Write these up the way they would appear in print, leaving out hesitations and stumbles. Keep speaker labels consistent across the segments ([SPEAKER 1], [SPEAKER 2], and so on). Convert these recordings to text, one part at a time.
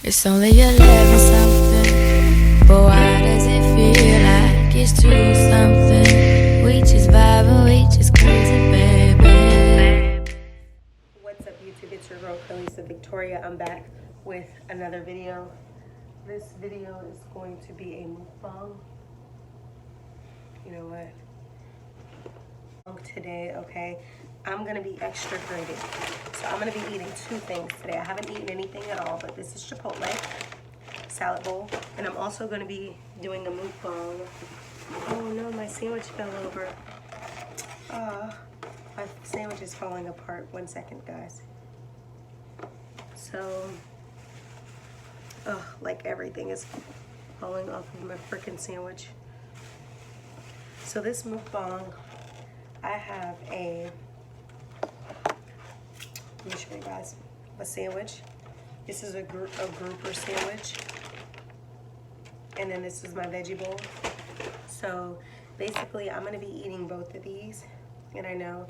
[SPEAKER 1] It's only 11 something, but why does it feel like it's 2 something? We just vibing, we just crazy, baby.
[SPEAKER 2] What's up YouTube, it's your girl Cralisa Victoria. I'm back with another video. This video is going to be a mukbang. You know what? Today, okay, I'm gonna be extra graded. So I'm gonna be eating 2 things today. I haven't eaten anything at all, but this is Chipotle salad bowl, and I'm also gonna be doing a mukbang. Oh no, my sandwich fell over. My sandwich is falling apart. 1 second, guys. So, like everything is falling off of my freaking sandwich. So this mukbang, I have let me show you guys, a sandwich. This is a grouper sandwich. And then this is my veggie bowl. So basically I'm gonna be eating both of these. And I know,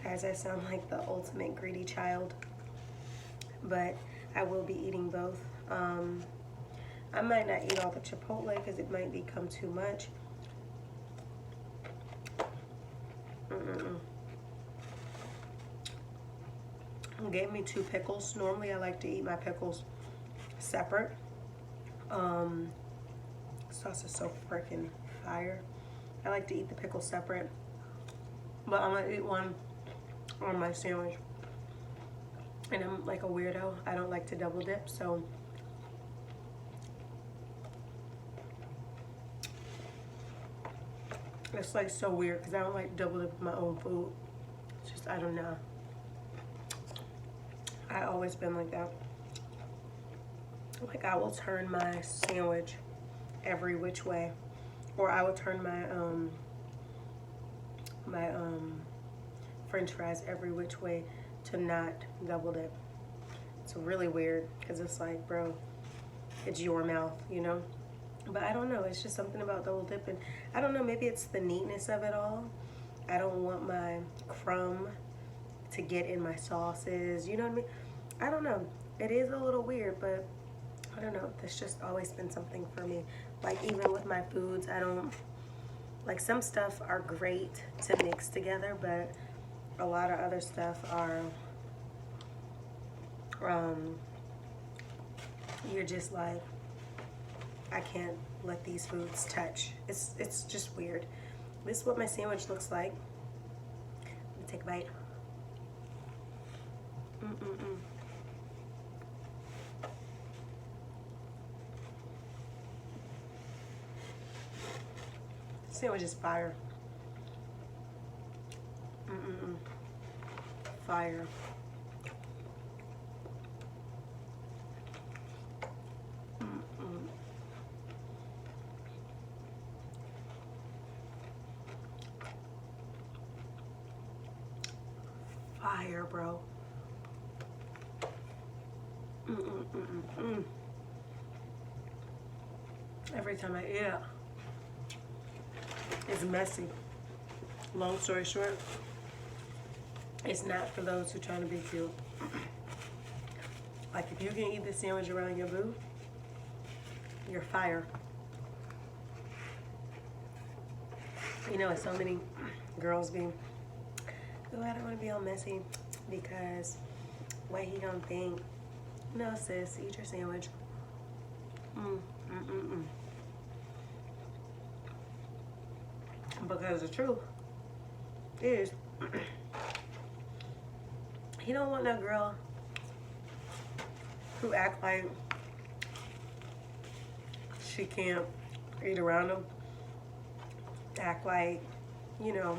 [SPEAKER 2] guys, I sound like the ultimate greedy child, but I will be eating both. I might not eat all the Chipotle because it might become too much. Gave me 2 pickles. Normally I like to eat my pickles separate. Sauce is so freaking fire. I like to eat the pickles separate, but I'm gonna eat one on my sandwich. And I'm like a weirdo. I don't like to double dip, so it's like so weird because I don't like double dip my own food. It's just, I don't know. I always been like that. Like I will turn my sandwich every which way, or I will turn my French fries every which way to not double dip. It's really weird because it's like, bro, it's your mouth, you know. But I don't know. It's just something about double dipping. I don't know. Maybe it's the neatness of it all. I don't want my crumb to get in my sauces. You know what I mean? I don't know. It is a little weird, but I don't know. That's just always been something for me. Like even with my foods, I don't, like some stuff are great to mix together, but a lot of other stuff are, you're just like, I can't let these foods touch. It's just weird. This is what my sandwich looks like. Let me take a bite. Sandwich is fire. Fire. Fire, bro. Every time I eat it, it's messy. Long story short, it's not for those who are trying to be cute. Like if you can eat this sandwich around your boo, you're fire. You know, so many girls be, oh, I don't want to be all messy because what he gonna think? No, sis, eat your sandwich. Because the truth is, he don't want no girl who act like she can't eat around him. Act like, you know,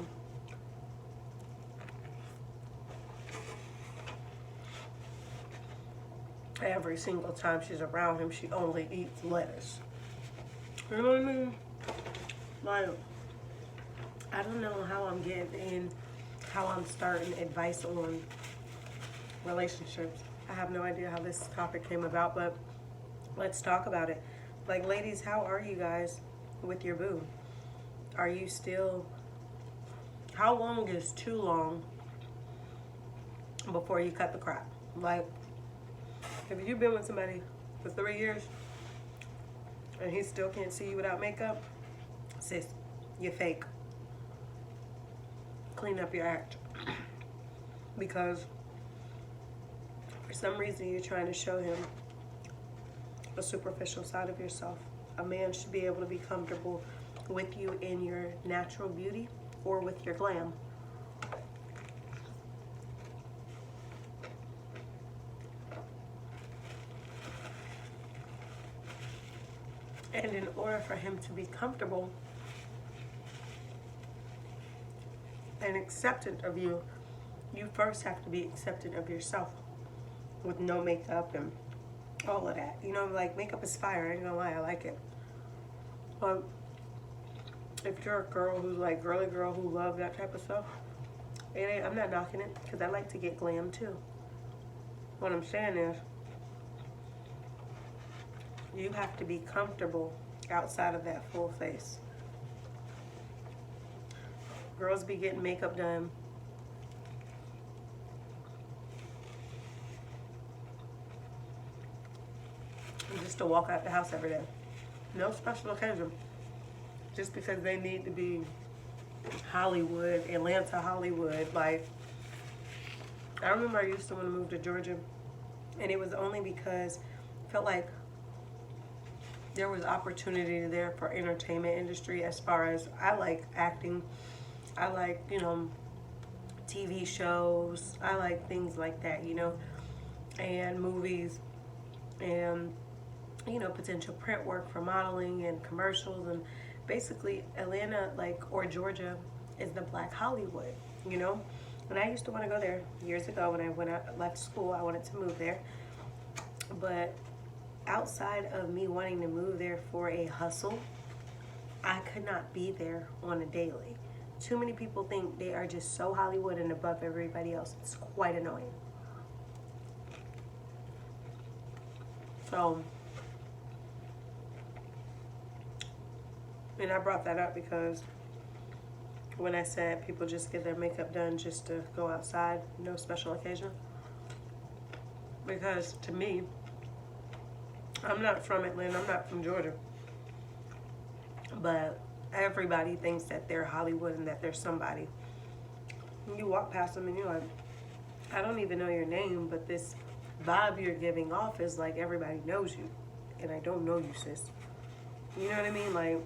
[SPEAKER 2] every single time she's around him, she only eats lettuce. You know what I mean? Like, I don't know how I'm getting in, how I'm starting advice on relationships. I have no idea how this topic came about, but let's talk about it. Like, ladies, how are you guys with your boo? Are you still, how long is too long before you cut the crap. Like, if you've been with somebody for 3 years and he still can't see you without makeup, sis, you're fake. Clean up your act. Because for some reason you're trying to show him a superficial side of yourself. A man should be able to be comfortable with you in your natural beauty or with your glam. And in order for him to be comfortable and acceptant of you, you first have to be acceptant of yourself with no makeup and all of that. You know, like, makeup is fire, I ain't gonna lie, I like it. But if you're a girl who's like girly girl who love that type of stuff, I'm not knocking it, because I like to get glam too. What I'm saying is, you have to be comfortable outside of that full face. Girls be getting makeup done just to walk out the house every day. No special occasion. Just because they need to be Hollywood, Atlanta Hollywood. Like, I remember I used to want to move to Georgia, and it was only because I felt like there was opportunity there for entertainment industry, as far as I like acting. I like, you know, TV shows. I like things like that, you know, and movies, and, you know, potential print work for modeling and commercials. And basically Atlanta, like, or Georgia is the Black Hollywood, you know. And I used to want to go there years ago when I left school. I wanted to move there. But outside of me wanting to move there for a hustle, I could not be there on a daily. Too many people think they are just so Hollywood and above everybody else. It's quite annoying. So, and I brought that up because when I said people just get their makeup done just to go outside, no special occasion. Because to me, I'm not from Atlanta, I'm not from Georgia, but everybody thinks that they're Hollywood and that they're somebody. You walk past them and you're like, I don't even know your name, but this vibe you're giving off is like everybody knows you, and I don't know you, sis. You know what I mean? Like,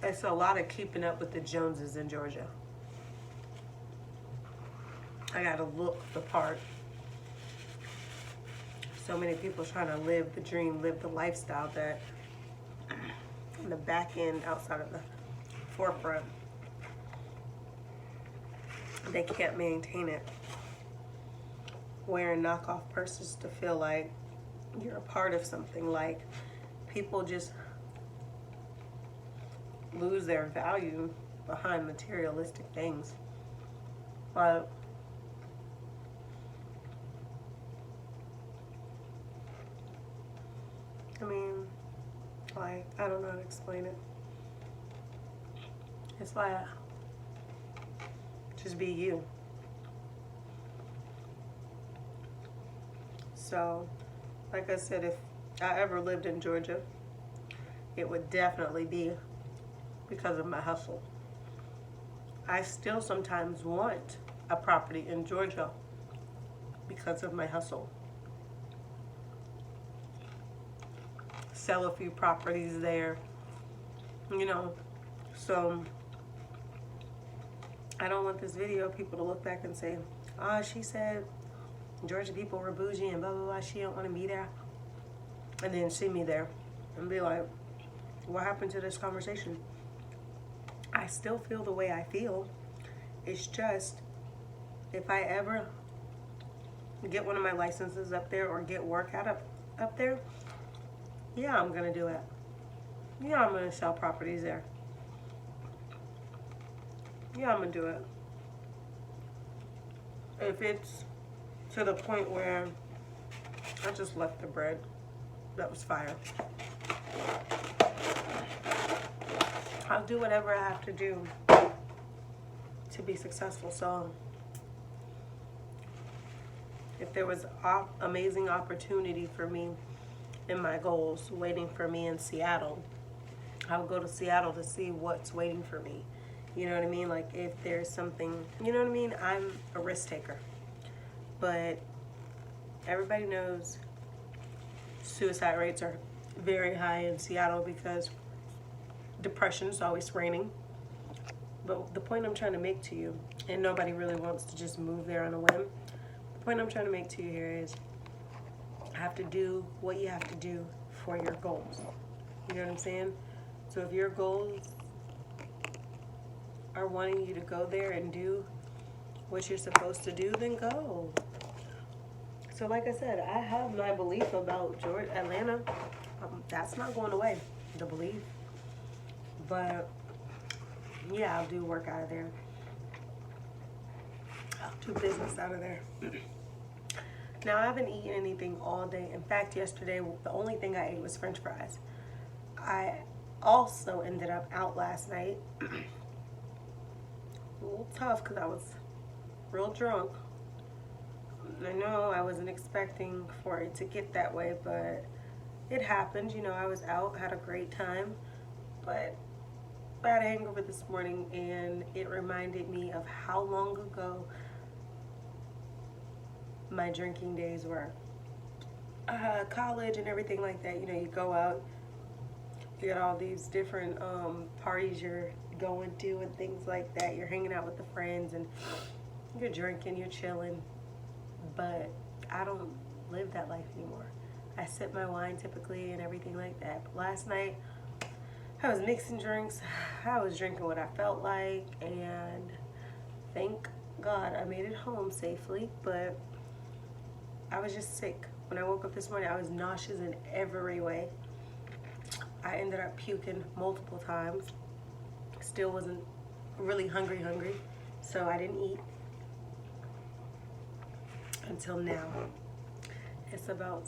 [SPEAKER 2] it's a lot of keeping up with the Joneses in Georgia. I gotta look the part. So many people trying to live the dream, live the lifestyle that on the back end, outside of the forefront, they can't maintain it. Wearing knockoff purses to feel like you're a part of something. Like, people just lose their value behind materialistic things. But I mean, like, I don't know how to explain it. It's like, just be you. So, like I said, if I ever lived in Georgia, it would definitely be because of my hustle. I still sometimes want a property in Georgia because of my hustle. Sell a few properties there, you know. So I don't want this video people to look back and say, oh, she said Georgia people were bougie and blah blah blah, she don't want to be there, and then see me there and be like, what happened to this conversation? I still feel the way I feel. It's just, if I ever get one of my licenses up there or get work out up there, yeah, I'm gonna do it. Yeah, I'm gonna sell properties there. Yeah, I'm gonna do it. If it's to the point where I just left the bread, that was fire. I'll do whatever I have to do to be successful. So If there was amazing opportunity for me in my goals waiting for me in Seattle, I would go to Seattle to see what's waiting for me. You know what I mean? Like if there's something, you know what I mean? I'm a risk taker. But everybody knows suicide rates are very high in Seattle because depression is always reigning. But the point I'm trying to make to you, and nobody really wants to just move there on a whim, the point I'm trying to make to you here is have to do what you have to do for your goals. You know what I'm saying? So if your goals are wanting you to go there and do what you're supposed to do, then go. So like I said, I have my belief about Atlanta. That's not going away, the belief. But yeah, I'll do work out of there. I'll do business out of there. Now, I haven't eaten anything all day. In fact, yesterday, the only thing I ate was French fries. I also ended up out last night. A little tough because I was real drunk. I know I wasn't expecting for it to get that way, but it happened. You know, I was out, had a great time, but I had a hangover this morning, and it reminded me of how long ago my drinking days were. College and everything like that, you know, you go out, you got all these different parties you're going to and things like that. You're hanging out with the friends and you're drinking, you're chilling. But I don't live that life anymore. I sip my wine typically and everything like that. But last night, I was mixing drinks. I was drinking what I felt like, and thank God I made it home safely, but I was just sick. When I woke up this morning, I was nauseous in every way. I ended up puking multiple times. Still wasn't really hungry, so I didn't eat until now. It's about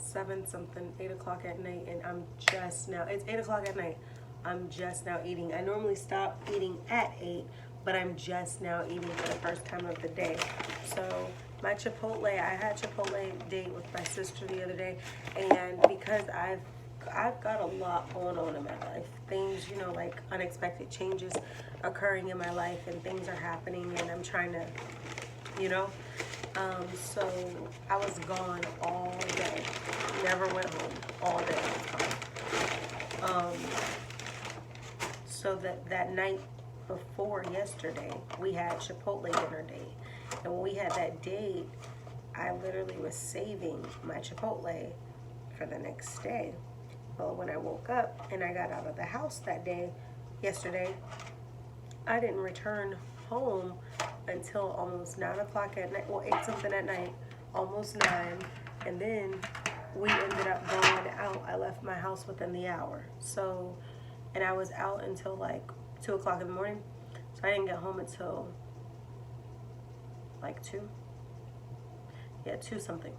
[SPEAKER 2] 8 o'clock at night, and I'm just now, it's 8 o'clock at night. I'm just now eating. I normally stop eating at 8, but I'm just now eating for the first time of the day. So my Chipotle, I had Chipotle date with my sister the other day, and because I've got a lot going on in my life. Things, you know, like unexpected changes occurring in my life, and things are happening, and I'm trying to, you know. So I was gone all day. Never went home all day. So that night before yesterday, we had Chipotle dinner date. And when we had that date, I literally was saving my Chipotle for the next day. Well, when I woke up and I got out of the house that day, yesterday, I didn't return home until almost 9 o'clock at night. Well, 8 something at night, almost 9. And then we ended up going out. I left my house within the hour. So, and I was out until like 2 o'clock in the morning. So I didn't get home until like 2. Yeah, 2 something.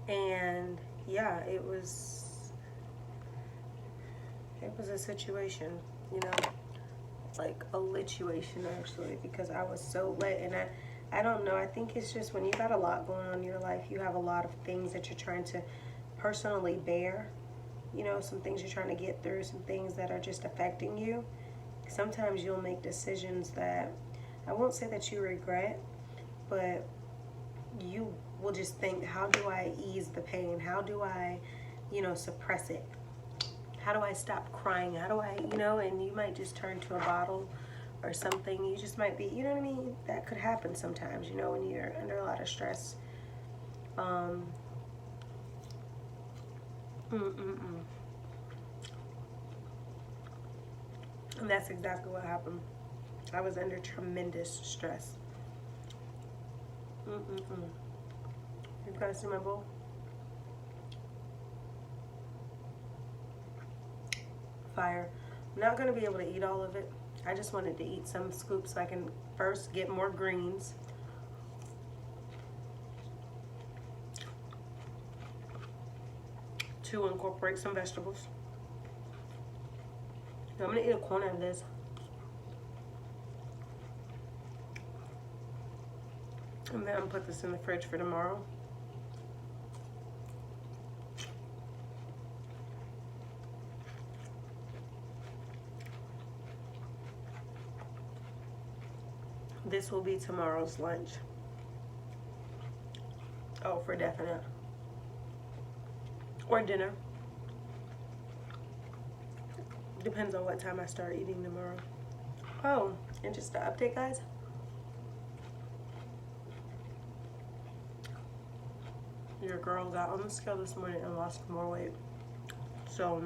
[SPEAKER 2] And yeah, it was a situation, you know, like a lituation actually, because I was so late. And I don't know, I think it's just when you got a lot going on in your life, you have a lot of things that you're trying to personally bear, you know, some things you're trying to get through, some things that are just affecting you. Sometimes you'll make decisions that, I won't say that you regret, but you will just think, how do I ease the pain? How do I, you know, suppress it? How do I stop crying? How do I, you know, and you might just turn to a bottle or something. You just might be, you know what I mean? That could happen sometimes, you know, when you're under a lot of stress. And that's exactly what happened. I was under tremendous stress. You guys see my bowl? Fire. I'm not going to be able to eat all of it. I just wanted to eat some scoops so I can first get more greens. To incorporate some vegetables. I'm going to eat a corner of this. And then I'm going to put this in the fridge for tomorrow. This will be tomorrow's lunch. Oh, for definite. Or dinner. Depends on what time I start eating tomorrow. Oh, and just to update, guys. Your girl got on the scale this morning and lost more weight. So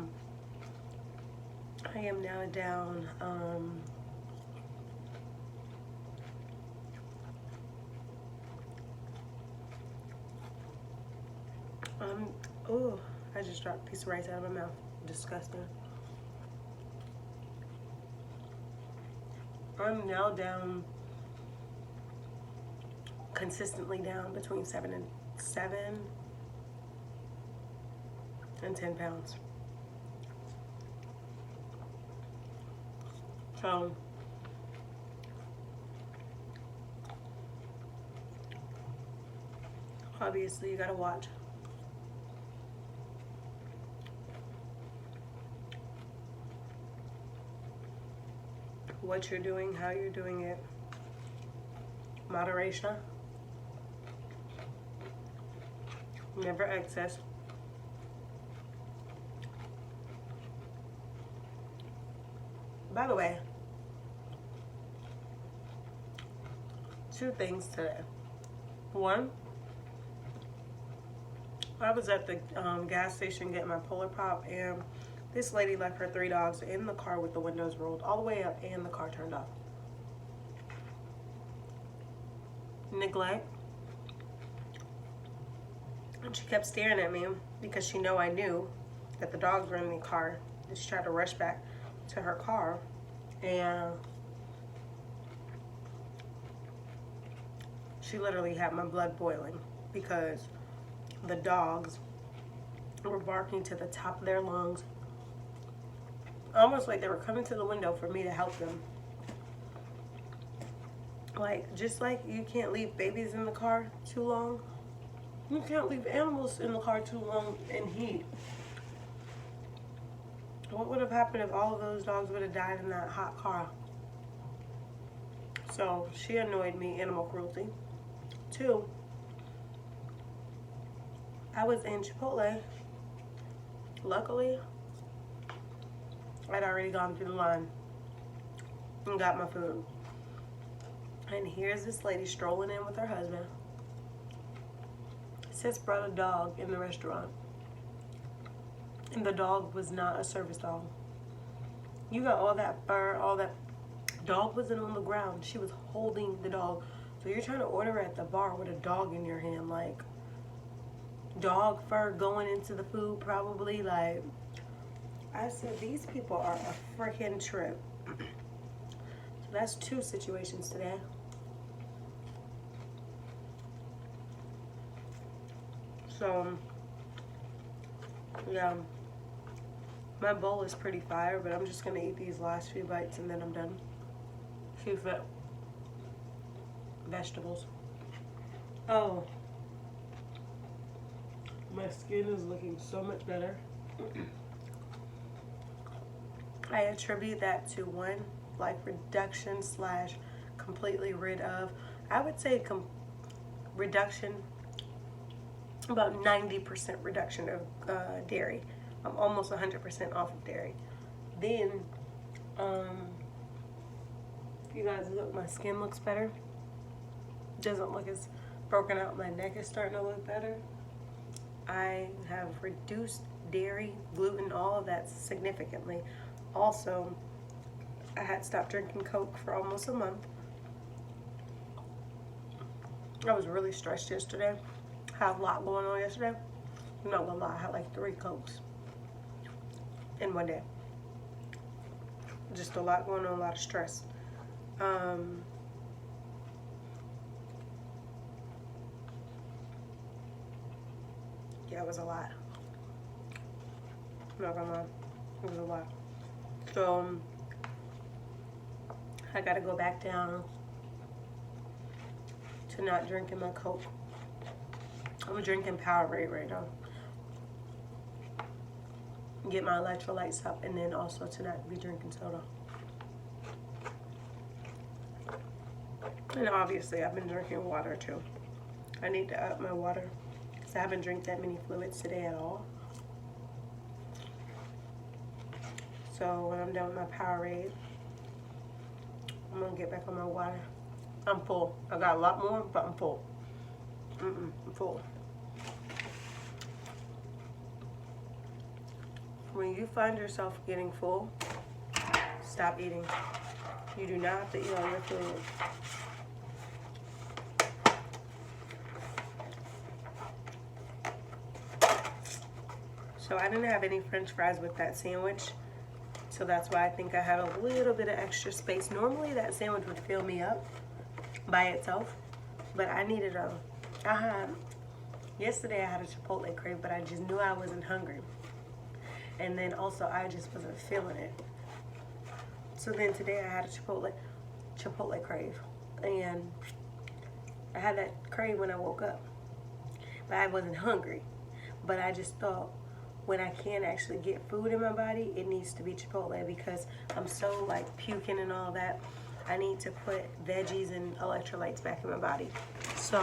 [SPEAKER 2] I am now down oh, I just dropped a piece of rice out of my mouth. Disgusting. I'm now down, consistently down between 7 and 10 pounds. So obviously you gotta watch. What you're doing, how you're doing it. Moderation. Never excess. By the way, 2 things today. One, I was at the gas station getting my Polar Pop, and this lady left her 3 dogs in the car with the windows rolled all the way up and the car turned off. Neglect. And she kept staring at me because she knew I knew that the dogs were in the car. And she tried to rush back to her car, and she literally had my blood boiling because the dogs were barking to the top of their lungs, almost like they were coming to the window for me to help them. Like, just like you can't leave babies in the car too long, you can't leave animals in the car too long in heat. What would have happened if all of those dogs would have died in that hot car? So she annoyed me, animal cruelty. 2, I was in Chipotle. Luckily, I'd already gone through the line and got my food. And here's this lady strolling in with her husband. Sis brought a dog in the restaurant, and the dog was not a service dog. You got all that fur, all that. Dog wasn't on the ground. She was holding the dog. So you're trying to order at the bar with a dog in your hand, like dog fur going into the food probably. Like, I said, these people are a freaking trip. So that's 2 situations today. So yeah, my bowl is pretty fire, but I'm just gonna eat these last few bites and then I'm done. Few vegetables. Oh, my skin is looking so much better. I attribute that to 1, like reduction / completely rid of. I would say reduction, about 90% reduction of dairy. I'm almost 100% off of dairy. Then, you guys look, my skin looks better. Doesn't look as broken out. My neck is starting to look better. I have reduced dairy, gluten, all of that significantly. Also, I had stopped drinking Coke for almost a month. I was really stressed yesterday. Had a lot going on yesterday. I'm not gonna lie, I had like 3 Cokes in one day. Just a lot going on, a lot of stress. Yeah, it was a lot. I'm not gonna lie, it was a lot. So I gotta go back down to not drinking my Coke. I'm drinking Powerade right now. Get my electrolytes up, and then also to not be drinking soda. And obviously I've been drinking water too. I need to up my water because I haven't drank that many fluids today at all. So when I'm done with my Powerade, I'm gonna get back on my water. I'm full. I got a lot more, but I'm full. I'm full. When you find yourself getting full, stop eating. You do not have to eat all your food. So I didn't have any French fries with that sandwich. So that's why I think I had a little bit of extra space. Normally that sandwich would fill me up by itself. But I needed yesterday I had a Chipotle crave, but I just knew I wasn't hungry. And then also I just wasn't feeling it. So then today I had a Chipotle crave. And I had that crave when I woke up. But I wasn't hungry. But I just thought, when I can't actually get food in my body, it needs to be Chipotle because I'm so like puking and all that. I need to put veggies and electrolytes back in my body. So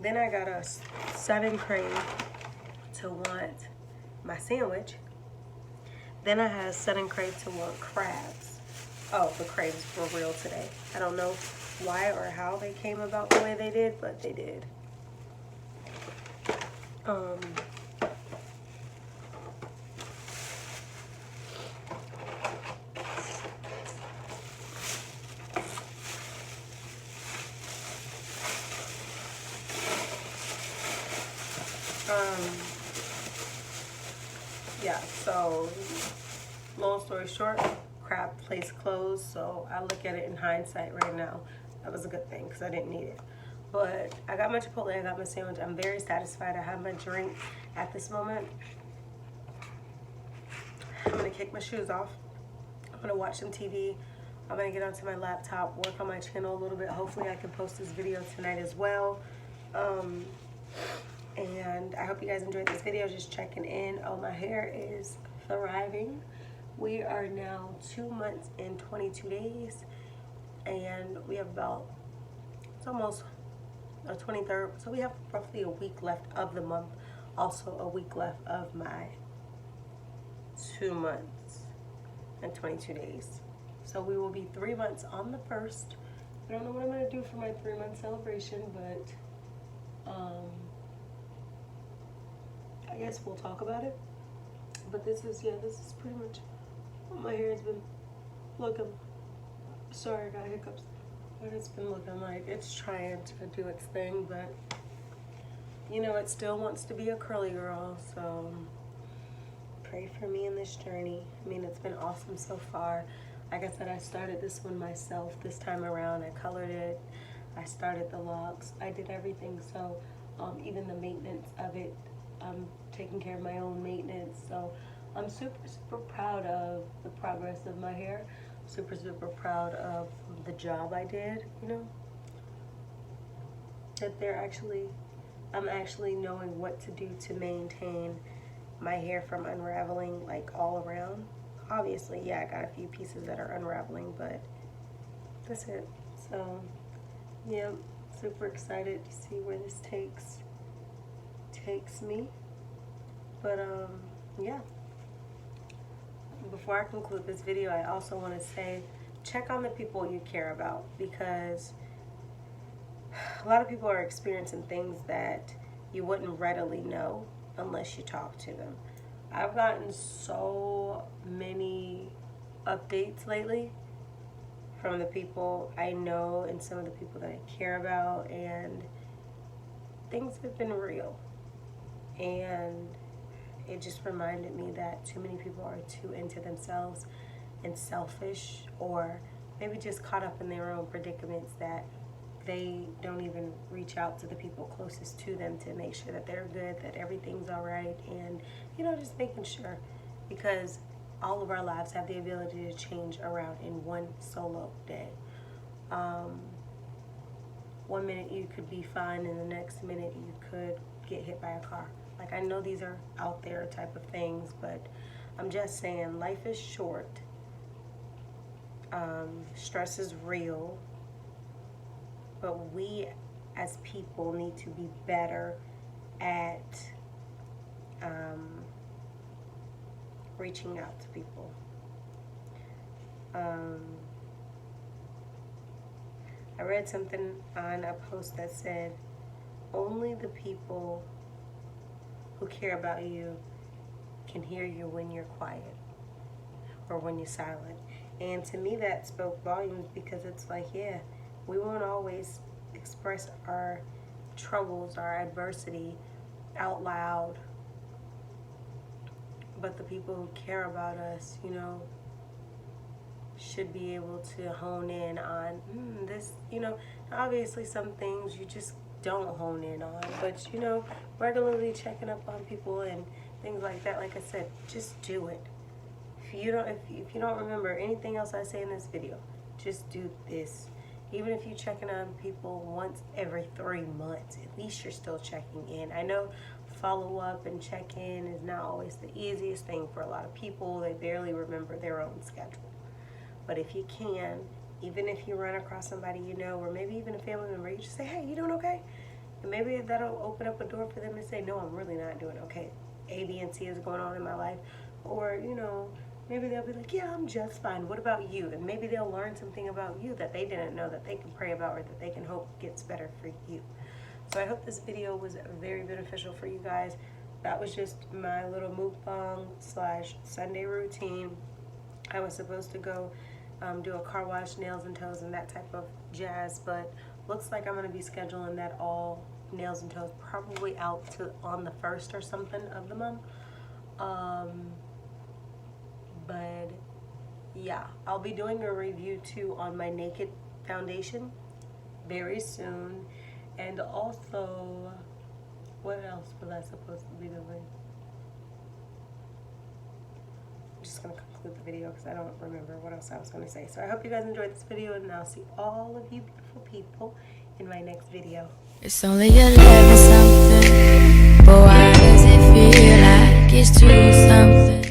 [SPEAKER 2] then I got a sudden crave to want my sandwich. Then I had a sudden crave to want crabs. Oh, the craves were real today. I don't know why or how they came about the way they did, but they did. Yeah, so long story short, crab place closed, so I look at it in hindsight right now. That was a good thing because I didn't need it. But I got my Chipotle, I got my sandwich. I'm very satisfied. I have my drink at this moment. I'm gonna kick my shoes off. I'm gonna watch some TV. I'm gonna get onto my laptop, work on my channel a little bit. Hopefully I can post this video tonight as well. And I hope you guys enjoyed this video, just checking in. Oh, my hair is thriving. We are now 2 months and 22 days. And we have about, it's almost the 23rd. So we have roughly a week left of the month. Also a week left of my 2 months and 22 days. So we will be 3 months on the 1st. I don't know what I'm going to do for my 3-month celebration, but I guess we'll talk about it. But this is pretty much what my hair has been looking. Sorry, I got hiccups. But it's been looking like it's trying to do its thing, but you know, it still wants to be a curly girl, so pray for me in this journey. I mean, it's been awesome so far. Like I said, I started this one myself this time around. I colored it, I started the locks, I did everything. So even the maintenance of it, I'm taking care of my own maintenance. So I'm super proud of the progress of my hair. Super proud of the job I did, you know, that I'm actually knowing what to do to maintain my hair from unraveling like all around. Obviously, yeah, I got a few pieces that are unraveling, but that's it. So yeah, super excited to see where this takes me. But yeah, before I conclude this video, I also want to say, check on the people you care about, because a lot of people are experiencing things that you wouldn't readily know unless you talk to them. I've gotten so many updates lately from the people I know and some of the people that I care about, and things have been real. And it just reminded me that too many people are too into themselves and selfish, or maybe just caught up in their own predicaments, that they don't even reach out to the people closest to them to make sure that they're good, that everything's all right, and, you know, just making sure, because all of our lives have the ability to change around in one solo day. 1 minute you could be fine, and the next minute you could get hit by a car. Like, I know these are out there type of things, but I'm just saying, life is short. Stress is real. but we as people need to be better at reaching out to people. I read something on a post that said, only the people who care about you can hear you when you're quiet or when you're silent. And to me that spoke volumes, because it's like, yeah, we won't always express our troubles, our adversity out loud, but the people who care about us, you know, should be able to hone in on this, you know. Obviously some things you just don't hone in on, but you know, regularly checking up on people and things like that. Like I said, just do it. If you don't remember anything else I say in this video, just do this. Even if you're checking on people once every 3 months, at least you're still checking in. I know follow up and check in is not always the easiest thing for a lot of people. They barely remember their own schedule. But if you can, even if you run across somebody you know, or maybe even a family member, you just say, hey, you doing okay? And maybe that'll open up a door for them to say, no, I'm really not doing okay. A, B, and C is going on in my life. Or, you know, maybe they'll be like, yeah, I'm just fine. What about you? And maybe they'll learn something about you that they didn't know that they can pray about, or that they can hope gets better for you. So I hope this video was very beneficial for you guys. That was just my little mukbang / Sunday routine. I was supposed to go do a car wash, nails and toes, and that type of jazz, but looks like I'm going to be scheduling that all nails and toes probably out to on the 1st or something of the month. But yeah, I'll be doing a review too on my Naked foundation very soon. And also, what else was I supposed to be doing? I'm just going to conclude the video because I don't remember what else I was going to say. So I hope you guys enjoyed this video, and I'll see all of you beautiful people in my next video.
[SPEAKER 1] It's only 11 something, but why does it feel like it's 2 something?